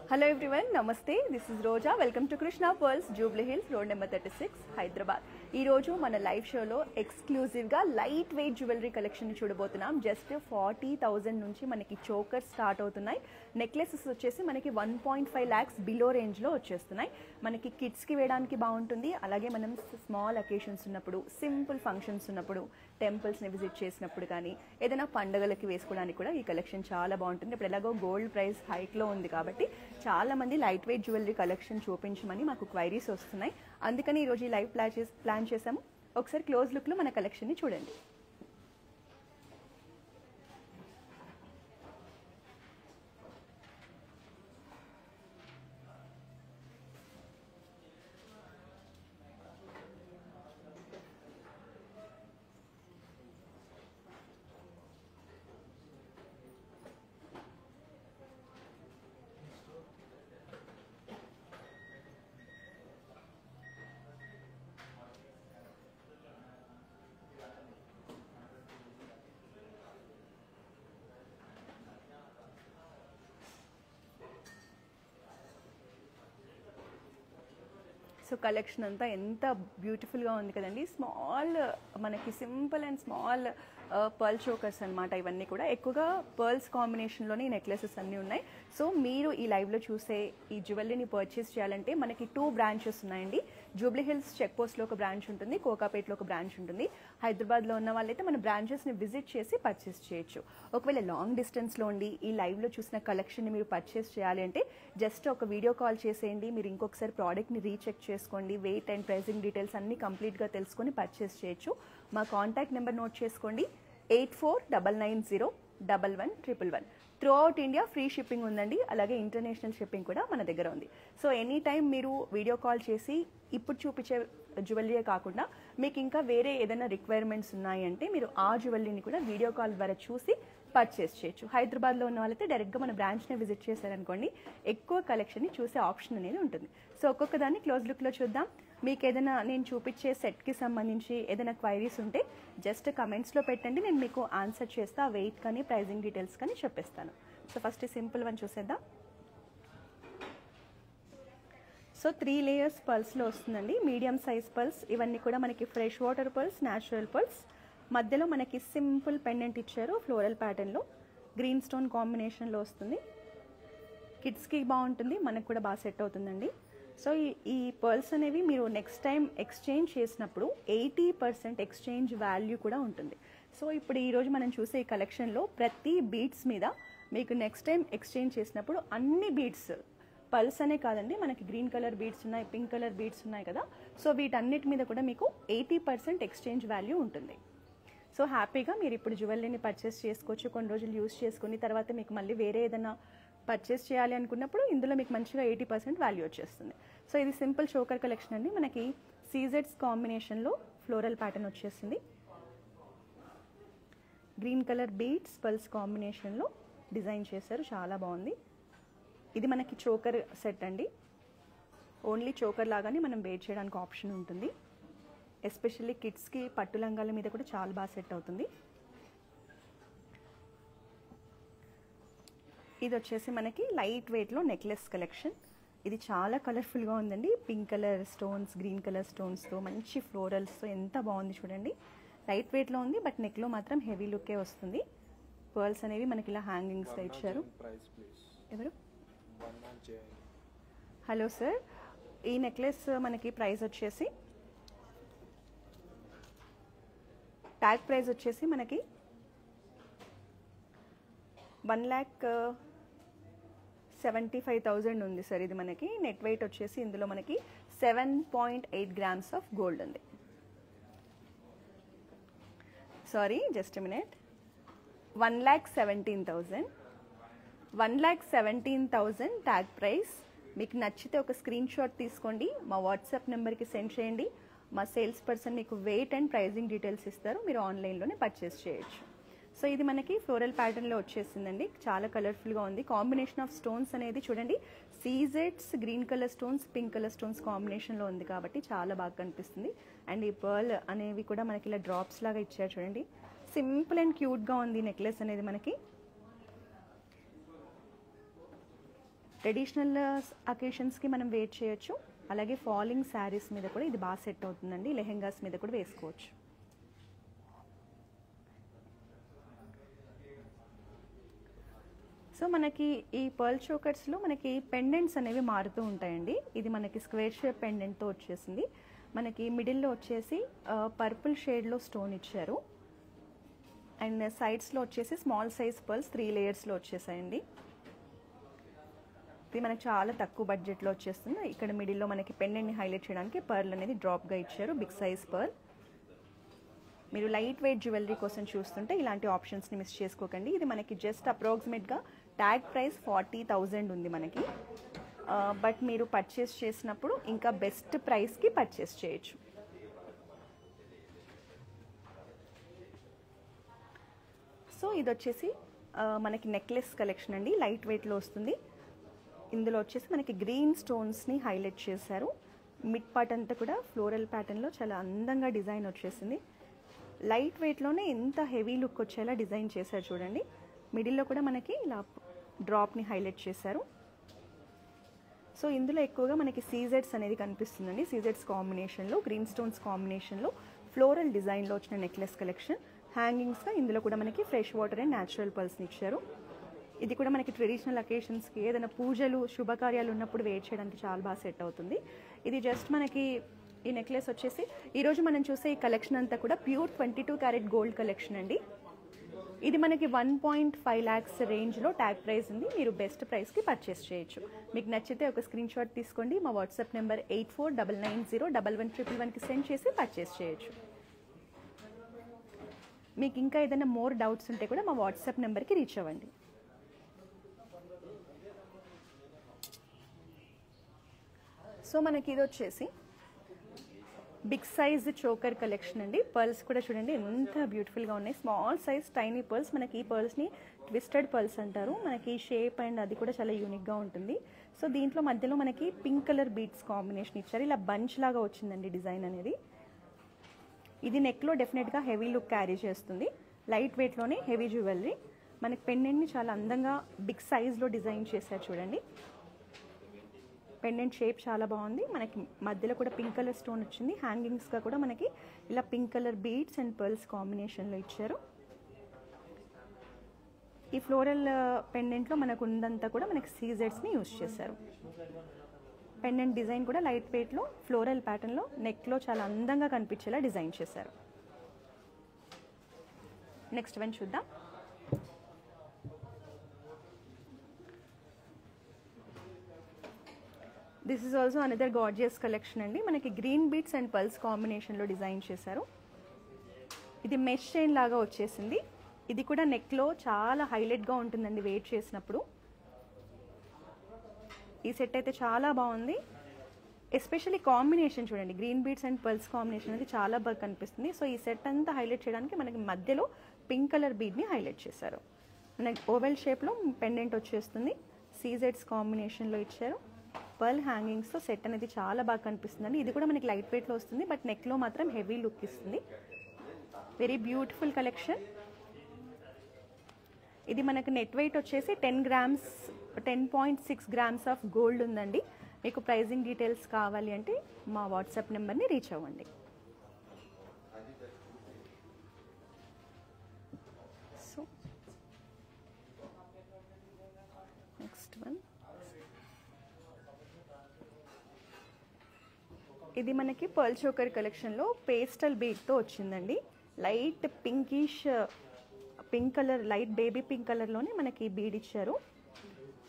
Hello everyone, Namaste. This is Roja. Welcome to Krishna Pearls, Jubilee Hills, road number 36, Hyderabad. ఈ రోజు మన live షోలో ఎక్స్క్లూజివ్గా light weight jewellery collection చూడబోతున్నాం. Just 40,000 నుంచి మనకి చోకర్స్ స్టార్ట్ అవుతున్నాయి. నెక్లెసెస్ వచ్చేసి మనకి 1.5 lakhs బిలో రేంజ్లో వచ్చేస్తున్నాయి. మనకి కిడ్స్కి వేయడానికి బాగుంటుంది. అలాగే మనం స్మాల్ అకేషన్స్ ఉన్నప్పుడు, సింపుల్ ఫంక్షన్స్ ఉన్నప్పుడు, టెంపుల్స్ని విజిట్ చేసినప్పుడు కానీ ఏదైనా పండుగలకి వేసుకోవడానికి కూడా ఈ కలెక్షన్ చాలా బాగుంటుంది. ఇప్పుడు ఎలాగో గోల్డ్ ప్రైస్ హైక్లో ఉంది కాబట్టి చాలా మంది లైట్ వెయిట్ జ్యువెలరీ కలెక్షన్ చూపించమని మాకు క్వైరీస్ వస్తున్నాయి. అందుకని ఈరోజు ఈ లైవ్ ప్లాన్ చేసాము. ఒకసారి క్లోజ్ లుక్లో మన కలెక్షన్ని చూడండి. సో కలెక్షన్ అంతా ఎంత బ్యూటిఫుల్గా ఉంది కదండి. స్మాల్ మనకి simple and small pearl chokers అనమాట. ఇవన్నీ కూడా ఎక్కువగా పర్ల్స్ కాంబినేషన్లోనే ఈ నెక్లెసెస్ అన్నీ ఉన్నాయి. సో మీరు ఈ లైవ్లో చూసే ఈ జ్యువెలరీని పర్చేస్ చేయాలంటే మనకి 2 బ్రాంచెస్ ఉన్నాయండి. జూబ్లీ హిల్స్ చెక్ పోస్ట్లో ఒక బ్రాంచ్ ఉంటుంది, కోకాపేట్లో ఒక బ్రాంచ్ ఉంటుంది. హైదరాబాద్లో ఉన్న వాళ్ళైతే మన బ్రాంచెస్ని విజిట్ చేసి పర్చేస్ చేయొచ్చు. ఒకవేళ లాంగ్ డిస్టెన్స్లో ఉండి ఈ లైవ్లో చూసిన కలెక్షన్ని మీరు పర్చేస్ చేయాలి అంటే జస్ట్ ఒక వీడియో కాల్ చేసేయండి. మీరు ఇంకొకసారి ప్రోడక్ట్ని రీచెక్ చేసుకోండి. వెయిట్ అండ్ ప్రైసింగ్ డీటెయిల్స్ అన్నీ కంప్లీట్గా తెలుసుకొని పర్చేస్ చేయొచ్చు. మా కాంటాక్ట్ నెంబర్ నోట్ చేసుకోండి, 8499011111. Through out India free shipping ఉందండి. అలాగే ఇంటర్నేషనల్ షిప్పింగ్ కూడా మన దగ్గర ఉంది. సో ఎనీ టైం మీరు వీడియో కాల్ చేసి ఇప్పుడు చూపించే జ్యువెలరీ కాకుండా మీకు ఇంకా వేరే ఏదైనా రిక్వైర్మెంట్స్ ఉన్నాయంటే మీరు ఆ జ్యువెలరీని కూడా వీడియో కాల్ ద్వారా చూసి పర్చేస్ చేయొచ్చు. హైదరాబాద్లో ఉన్న వాళ్ళైతే డైరెక్ట్గా మన బ్రాంచ్ని విజిట్ చేశారనుకోండి, ఎక్కువ కలెక్షన్ని చూసే ఆప్షన్ అనేది ఉంటుంది. సో ఒక్కొక్క దాన్ని క్లోజ్ లుక్లో చూద్దాం. మీకు ఏదైనా నేను చూపించే సెట్కి సంబంధించి ఏదైనా క్వైరీస్ ఉంటే జస్ట్ కమెంట్స్లో పెట్టండి, నేను మీకు ఆన్సర్ చేస్తా. వెయిట్ కానీ ప్రైజింగ్ డీటెయిల్స్ కానీ చెప్పేస్తాను. సో ఫస్ట్ సింపుల్ వన్ చూసేద్దాం. సో 3 layers పల్స్లో వస్తుందండి. Medium size pulse. ఇవన్నీ కూడా మనకి fresh water pulse, natural pulse. మధ్యలో మనకి సింపుల్ పెండెంట్ ఇచ్చారు ఫ్లోరల్ ప్యాటర్న్లో. గ్రీన్ స్టోన్ కాంబినేషన్లో వస్తుంది. కిడ్స్కి బాగుంటుంది, మనకు కూడా బాగా సెట్ అవుతుందండి. సో ఈ పర్ల్స్ అనేవి మీరు నెక్స్ట్ టైం ఎక్స్చేంజ్ చేసినప్పుడు 80% ఎక్స్చేంజ్ వాల్యూ కూడా ఉంటుంది. సో ఇప్పుడు ఈరోజు మనం చూసే ఈ కలెక్షన్లో ప్రతి బీడ్స్ మీద మీకు నెక్స్ట్ టైం ఎక్స్చేంజ్ చేసినప్పుడు అన్ని బీడ్స్ పల్స్ అనే కాదండి, మనకి గ్రీన్ కలర్ బీడ్స్ ఉన్నాయి, పింక్ కలర్ బీడ్స్ ఉన్నాయి కదా. సో వీటన్నిటి మీద కూడా మీకు 80% ఎక్స్చేంజ్ వాల్యూ ఉంటుంది. సో హ్యాపీగా మీరు ఇప్పుడు జ్యువెలరీని పర్చేస్ చేసుకోవచ్చు. కొన్ని రోజులు యూజ్ చేసుకుని తర్వాత మీకు మళ్ళీ వేరే ఏదైనా పర్చేస్ చేయాలి అనుకున్నప్పుడు ఇందులో మీకు మంచిగా 80% వాల్యూ వచ్చేస్తుంది. సో ఇది సింపుల్ చోకర్ కలెక్షన్ అండి. మనకి సీజెడ్స్ కాంబినేషన్లో ఫ్లోరల్ ప్యాటర్న్ వచ్చేసింది. గ్రీన్ కలర్ బీడ్స్ పల్స్ కాంబినేషన్లో డిజైన్ చేశారు, చాలా బాగుంది. ఇది మనకి చోకర్ సెట్ అండి. ఓన్లీ చోకర్ లాగానే మనం వేర్ చేయడానికి ఆప్షన్ ఉంటుంది. ఎస్పెషల్లీ కిడ్స్కి పట్టు లంగాల మీద కూడా చాలా బాగా సెట్ అవుతుంది. ఇది వచ్చేసి మనకి లైట్ వెయిట్లో నెక్లెస్ కలెక్షన్. ఇది చాలా కలర్ఫుల్గా ఉందండి. Pink colour stones, green colour స్టోన్స్తో మంచి ఫ్లోరల్స్తో ఎంత బాగుంది చూడండి. లైట్ వెయిట్లో ఉంది, బట్ నెక్లో మాత్రం హెవీ లుక్కే వస్తుంది. పర్ల్స్ అనేవి మనకి ఇలా హ్యాంగింగ్స్లో ఇచ్చారు. ఎవరు? హలో సార్, ఈ నెక్లెస్ మనకి ప్రైస్ వచ్చేసి ట్యాగ్ ప్రైస్ వచ్చేసి మనకి 1,75,000 ఉంది సార్. ఇది మనకి నెట్ వెయిట్ వచ్చేసి ఇందులో మనకి 7.8 grams ఆఫ్ గోల్డ్ ఉంది. Sorry, just minute. 1,17,000. 1,17,000 tag price. మీకు నచ్చితే ఒక స్క్రీన్ షాట్ తీసుకోండి, మా వాట్సాప్ నెంబర్కి సెండ్ చేయండి. మా సేల్స్ పర్సన్ మీకు వెయిట్ అండ్ ప్రైజింగ్ డీటెయిల్స్ ఇస్తారు. మీరు ఆన్లైన్లోనే పర్చేస్ చేయొచ్చు. సో ఇది మనకి ఫ్లోరల్ ప్యాటర్న్లో వచ్చేసిందండి. చాలా కలర్ఫుల్గా ఉంది. కాంబినేషన్ ఆఫ్ స్టోన్స్ అనేది చూడండి, సీజెడ్స్, green colour stones, pink colour stones కాంబినేషన్లో ఉంది కాబట్టి చాలా బాగా కనిపిస్తుంది. అండ్ ఈ పర్ల్ అనేవి కూడా మనకి ఇలా డ్రాప్స్ లాగా ఇచ్చారు చూడండి. సింపుల్ అండ్ క్యూట్గా ఉంది నెక్లెస్ అనేది మనకి. ట్రెడిషనల్ అకేషన్స్కి మనం వేర్ చేయొచ్చు. అలాగే ఫాలింగ్ శారీస్ మీద కూడా ఇది బాగా సెట్ అవుతుందండి. లెహెంగాస్ మీద కూడా వేసుకోవచ్చు. సో మనకి ఈ పర్ల్ చోకర్స్లో మనకి పెండెంట్స్ అనేవి మారుతూ ఉంటాయండి. ఇది మనకి స్క్వేర్ షేప్ పెండెంట్తో వచ్చేసింది. మనకి మిడిల్లో వచ్చేసి పర్పుల్ షేడ్లో స్టోన్ ఇచ్చారు. అండ్ సైడ్స్లో వచ్చేసి స్మాల్ సైజ్ పర్ల్స్ 3 లేయర్స్లో వచ్చేసాయండి. ఇది మనకి చాలా తక్కువ బడ్జెట్లో వచ్చేస్తుంది. ఇక్కడ మిడిల్లో మనకి పెండెంట్ని హైలైట్ చేయడానికి పర్ల్ అనేది డ్రాప్గా ఇచ్చారు, బిగ్ సైజ్ పర్ల్. మీరు లైట్ వెయిట్ జ్యువెలరీ కోసం చూస్తుంటే ఇలాంటి ఆప్షన్స్ని మిస్ చేసుకోకండి. ఇది మనకి జస్ట్ అప్రాక్సిమేట్గా ట్యాగ్ ప్రైస్ 40,000 ఉంది మనకి. బట్ మీరు పర్చేస్ చేసినప్పుడు ఇంకా బెస్ట్ ప్రైస్కి పర్చేస్ చేయొచ్చు. సో ఇది వచ్చేసి మనకి నెక్లెస్ కలెక్షన్ అండి. లైట్ వెయిట్లో వస్తుంది. ఇందులో వచ్చేసి మనకి గ్రీన్ స్టోన్స్ని హైలైట్ చేశారు. మిడ్ పార్ట్ అంతా కూడా ఫ్లోరల్ ప్యాటర్న్లో చాలా అందంగా డిజైన్ వచ్చేసింది. లైట్ వెయిట్లోనే ఎంత హెవీ లుక్ వచ్చేలా డిజైన్ చేశారు చూడండి. మిడిల్లో కూడా మనకి ఇలా డ్రాప్ని హైలైట్ చేశారు. సో ఇందులో ఎక్కువగా మనకి సీజెడ్స్ అనేది కనిపిస్తుందండి. సీజెడ్స్ కాంబినేషన్లో, గ్రీన్ స్టోన్స్ కాంబినేషన్లో ఫ్లోరల్ డిజైన్లో వచ్చిన నెక్లెస్ కలెక్షన్. హ్యాంగింగ్స్గా ఇందులో కూడా మనకి ఫ్రెష్ వాటర్ అండ్ న్యాచురల్ పర్ల్స్ని ఇచ్చారు. ఇది కూడా మనకి ట్రెడిషనల్ అకేషన్స్కి, ఏదైనా పూజలు శుభకార్యాలు ఉన్నప్పుడు వేర్ చేయడానికి చాలా బాగా సెట్ అవుతుంది. ఇది జస్ట్ మనకి ఈ నెక్లెస్ వచ్చేసి ఈరోజు మనం చూసే ఈ కలెక్షన్ అంతా కూడా ప్యూర్ 22 క్యారెట్ గోల్డ్ కలెక్షన్ అండి. ఇది మనకి 1.5 lakhs రేంజ్లో ట్యాగ్ ప్రైస్ ఉంది. మీరు బెస్ట్ ప్రైస్కి పర్చేస్ చేయొచ్చు. మీకు నచ్చితే ఒక స్క్రీన్ షాట్ తీసుకోండి. మా వాట్సాప్ నెంబర్ 8499011111కి సెండ్ చేసి పర్చేస్ చేయొచ్చు. మీకు ఇంకా ఏదైనా మోర్ డౌట్స్ ఉంటే కూడా మా వాట్సాప్ నెంబర్కి రీచ్ అవ్వండి. సో మనకి ఇది వచ్చేసి బిగ్ సైజ్ చోకర్ కలెక్షన్ అండి. పర్ల్స్ కూడా చూడండి ఎంత బ్యూటిఫుల్గా ఉన్నాయి. Small size tiny pearls. మనకి ఈ పర్ల్స్ని ట్విస్టెడ్ పర్ల్స్ అంటారు. మనకి షేప్ అండ్ అది కూడా చాలా యూనిక్గా ఉంటుంది. సో దీంట్లో మధ్యలో మనకి పింక్ కలర్ బీడ్స్ కాంబినేషన్ ఇచ్చారు. ఇలా బంచ్ లాగా వచ్చిందండి డిజైన్ అనేది. ఇది నెక్లో డెఫినెట్గా హెవీ లుక్ క్యారీ చేస్తుంది. లైట్ వెయిట్లోనే హెవీ జ్యువెలరీ. మనకి పెండెంట్ని చాలా అందంగా బిగ్ సైజ్లో డిజైన్ చేశారు చూడండి. పెండెంట్ షేప్ చాలా బాగుంది. మనకి మధ్యలో కూడా పింక్ కలర్ స్టోన్ వచ్చింది. హ్యాంగింగ్స్గా కూడా మనకి ఇలా pink colour beads and pearls కాంబినేషన్లో ఇచ్చారు. ఈ ఫ్లోరల్ పెండెంట్లో మనకు ఉందంతా కూడా మనకి సీజెడ్స్ని యూజ్ చేశారు. పెండెంట్ డిజైన్ కూడా లైట్ వెయిట్లో ఫ్లోరల్ ప్యాటర్న్లో నెక్లో చాలా అందంగా కనిపించేలా డిజైన్ చేశారు. నెక్స్ట్ వన్ చూద్దాం. This is also another gorgeous collection అండి. మనకి గ్రీన్ బీడ్స్ అండ్ పల్స్ కాంబినేషన్లో డిజైన్ చేశారు. ఇది మెష్ చైన్ లాగా వచ్చేసింది. ఇది కూడా నెక్లో చాలా హైలైట్గా ఉంటుందండి వెయిట్ చేసినప్పుడు. ఈ సెట్ అయితే చాలా బాగుంది. ఎస్పెషల్లీ కాంబినేషన్ చూడండి, green beads and pulse combination అనేది చాలా బాగా కనిపిస్తుంది. సో ఈ సెట్ అంతా హైలైట్ చేయడానికి మనకి మధ్యలో పింక్ కలర్ బీడ్ని హైలైట్ చేశారు. మనకి ఓవెల్ షేప్లో పెండెంట్ వచ్చేస్తుంది. సీజెడ్స్ కాంబినేషన్లో ఇచ్చారు. పర్ల్ హ్యాంగింగ్స్తో సెట్ అనేది చాలా బాగా కనిపిస్తుందండి. ఇది కూడా మనకి లైట్ వెయిట్లో వస్తుంది, బట్ నెక్లో మాత్రం హెవీ లుక్ ఇస్తుంది. Very beautiful collection. ఇది మనకు నెట్ వెయిట్ వచ్చేసి 10.6 grams ఆఫ్ గోల్డ్ ఉందండి. మీకు ప్రైజింగ్ డీటెయిల్స్ కావాలి అంటే మా వాట్సాప్ నెంబర్ని రీచ్ అవ్వండి. సో నెక్స్ట్ వన్, ఇది మనకి పర్ల్ చోకర్ కలెక్షన్లో పేస్టల్ బీడ్తో వచ్చిందండి. Light pinkish pink colour, light baby pink కలర్లోనే మనకి బీడ్ ఇచ్చారు.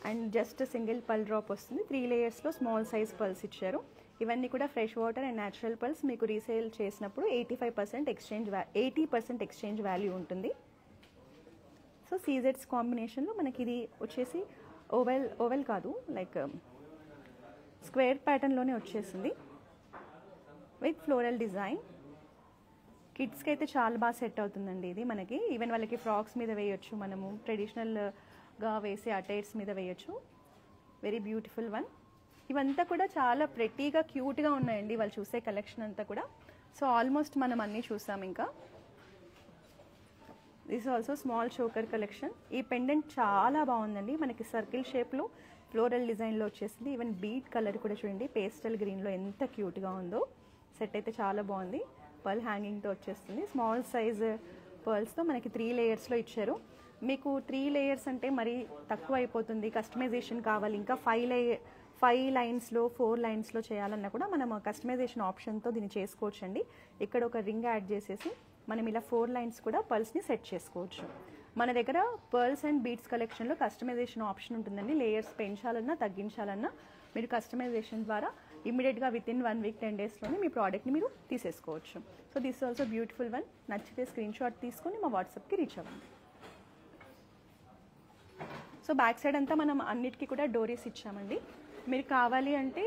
And just single pearl drop వస్తుంది. 3 layers స్మాల్ సైజ్ పర్ల్స్ ఇచ్చారు. ఇవన్నీ కూడా fresh water and natural pearls. మీకు రీసేల్ చేసినప్పుడు 80% ఎక్స్చేంజ్ వాల్యూ ఉంటుంది. సో సీజెడ్స్ కాంబినేషన్లో మనకి ఇది వచ్చేసి ఓవెల్ కాదు, లైక్ స్క్వేర్ ప్యాటర్న్లోనే వచ్చేసింది విత్ ఫ్లోరల్ డిజైన్. కిడ్స్కి అయితే చాలా బాగా సెట్ అవుతుందండి ఇది. మనకి ఈవెన్ వాళ్ళకి ఫ్రాక్స్ మీద వేయొచ్చు, మనము ట్రెడిషనల్గా వేసే అటైర్స్ మీద వేయొచ్చు. Very beautiful one. ఇవంతా కూడా చాలా ప్రెట్టీగా క్యూట్గా ఉన్నాయండి వాళ్ళు చూసే కలెక్షన్ అంతా కూడా. సో ఆల్మోస్ట్ మనం అన్నీ చూసాం. ఇంకా this also small choker collection. ఈ పెండెంట్ చాలా బాగుందండి. మనకి సర్కిల్ షేప్లో ఫ్లోరల్ డిజైన్లో వచ్చేసింది. ఈవెన్ బీట్ కలర్ కూడా చూడండి, పేస్టల్ గ్రీన్లో ఎంత క్యూట్గా ఉందో. సెట్ అయితే చాలా బాగుంది. పర్ల్ హ్యాంగింగ్తో వచ్చేస్తుంది. స్మాల్ సైజ్ పర్ల్స్తో మనకి 3 లేయర్స్లో ఇచ్చారు. మీకు 3 లేయర్స్ అంటే మరీ తక్కువ అయిపోతుంది, కస్టమైజేషన్ కావాలి, ఇంకా 5 లైన్స్లో 4 లైన్స్లో చేయాలన్నా కూడా మనం కస్టమైజేషన్ ఆప్షన్తో దీన్ని చేసుకోవచ్చు అండి. ఇక్కడ ఒక రింగ్ యాడ్ చేసేసి మనం ఇలా 4 లైన్స్ కూడా పర్ల్స్ని సెట్ చేసుకోవచ్చు. మన దగ్గర పర్ల్స్ అండ్ బీడ్స్ కలెక్షన్లో కస్టమైజేషన్ ఆప్షన్ ఉంటుందండి. లేయర్స్ పెంచాలన్నా తగ్గించాలన్నా మీరు కస్టమైజేషన్ ద్వారా ఇమీడియట్గా వితిన్ 1 వీక్ 10 డేస్లోనే మీ ప్రోడక్ట్ని మీరు తీసేసుకోవచ్చు. So this also beautiful one. నచ్చితే స్క్రీన్ షాట్ తీసుకొని మా వాట్సాప్కి రీచ్ అవ్వండి. సో బ్యాక్ సైడ్ అంతా మనం అన్నిటికీ కూడా డోరీస్ ఇచ్చామండి. మీరు కావాలి అంటే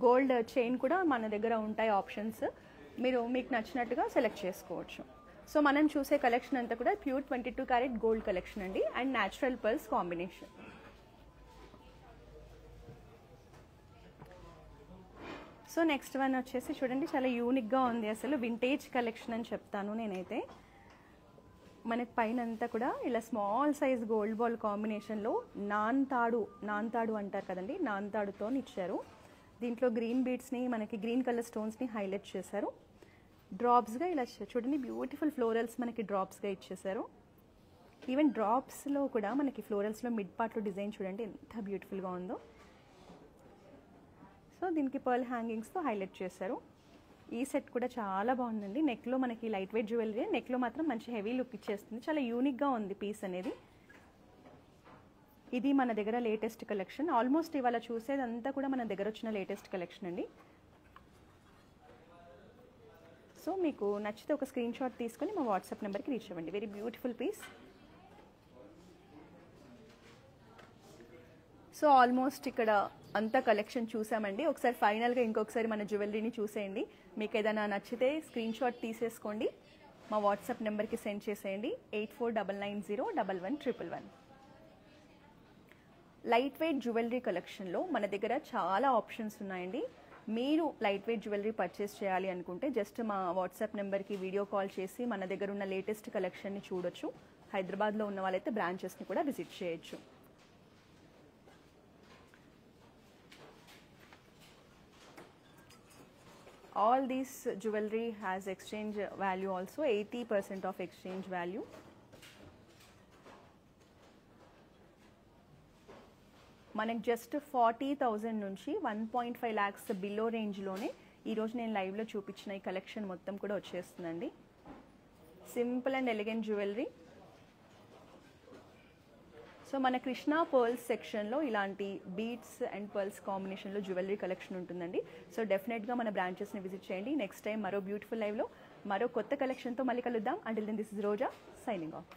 గోల్డ్ చైన్ కూడా మన దగ్గర ఉంటాయి ఆప్షన్స్. మీకు నచ్చినట్టుగా సెలెక్ట్ చేసుకోవచ్చు. సో మనం చూసే కలెక్షన్ అంతా కూడా ప్యూర్ 22 క్యారెట్ గోల్డ్ కలెక్షన్ అండి, and natural pearls combination. So next one వచ్చేసి చూడండి, చాలా యూనిక్గా ఉంది. అసలు వింటేజ్ కలెక్షన్ అని చెప్తాను నేనైతే. మనకి పైన అంతా కూడా ఇలా స్మాల్ సైజ్ గోల్డ్ బాల్ కాంబినేషన్లో నాన్ తాడు అంటారు కదండి, నాన్ తాడుతో ఇచ్చారు. దీంట్లో గ్రీన్ బీడ్స్ని, మనకి గ్రీన్ కలర్ స్టోన్స్ని హైలైట్ చేశారు. డ్రాప్స్గా ఇలా చూడండి, బ్యూటిఫుల్ ఫ్లోరల్స్ మనకి డ్రాప్స్గా ఇచ్చేసారు. ఈవెన్ డ్రాప్స్లో కూడా మనకి ఫ్లోరల్స్లో మిడ్ పార్ట్లో డిజైన్ చూడండి ఎంత బ్యూటిఫుల్గా ఉందో. సో దీనికి పర్ల్ హ్యాంగింగ్స్తో హైలైట్ చేశారు. ఈ సెట్ కూడా చాలా బాగుందండి. నెక్లో మనకి లైట్ వెయిట్ జ్యువెలరీ, నెక్లో మాత్రం మంచి హెవీ లుక్ ఇచ్చేస్తుంది. చాలా యూనిక్గా ఉంది పీస్ అనేది. ఇది మన దగ్గర లేటెస్ట్ కలెక్షన్. ఆల్మోస్ట్ ఇవాళ చూసేదంతా కూడా మన దగ్గర వచ్చిన లేటెస్ట్ కలెక్షన్ అండి. సో మీకు నచ్చితే ఒక స్క్రీన్ షాట్ తీసుకొని మా వాట్సాప్ నెంబర్కి రీచ్ అవ్వండి. Very beautiful piece. So almost ఇక్కడ అంతా కలెక్షన్ చూసామండి. ఒకసారి ఫైనల్గా ఇంకొకసారి మన జ్యువెలరీని చూసేయండి. మీకు ఏదైనా నచ్చితే స్క్రీన్ షాట్ తీసేసుకోండి, మా వాట్సాప్ నెంబర్కి సెండ్ చేసేయండి. 8499011111. లైట్ వెయిట్ జ్యువెలరీ కలెక్షన్లో మన దగ్గర చాలా ఆప్షన్స్ ఉన్నాయండి. మీరు లైట్ వెయిట్ జ్యువెలరీ పర్చేస్ చేయాలి అనుకుంటే జస్ట్ మా వాట్సాప్ నెంబర్కి వీడియో కాల్ చేసి మన దగ్గర ఉన్న లేటెస్ట్ కలెక్షన్ని చూడొచ్చు. హైదరాబాద్లో ఉన్న వాళ్ళైతే బ్రాంచెస్ని కూడా విజిట్ చేయొచ్చు. All this jewelry has exchange value also, 80% of exchange value. మనకి జస్ట్ 40,000 నుంచి 1.5 lakhs బిలో రేంజ్లోనే ఈరోజు నేను లైవ్లో చూపించిన ఈ కలెక్షన్ మొత్తం కూడా వచ్చేస్తుందండి. Simple and elegant jewellery. So మన కృష్ణ పర్ల్స్ సెక్షన్లో ఇలాంటి బీడ్స్ అండ్ పర్ల్స్ కాంబినేషన్లో జ్యువెలరీ కలెక్షన్ ఉంటుందండి. సో డెఫినెట్గా మన బ్రాంచెస్ని విజిట్ చేయండి. నెక్స్ట్ టైం మరో బ్యూటిఫుల్ లైవ్లో మరో కొత్త కలెక్షన్తో మళ్ళీ కలుద్దాం. Until then this is Roja signing of.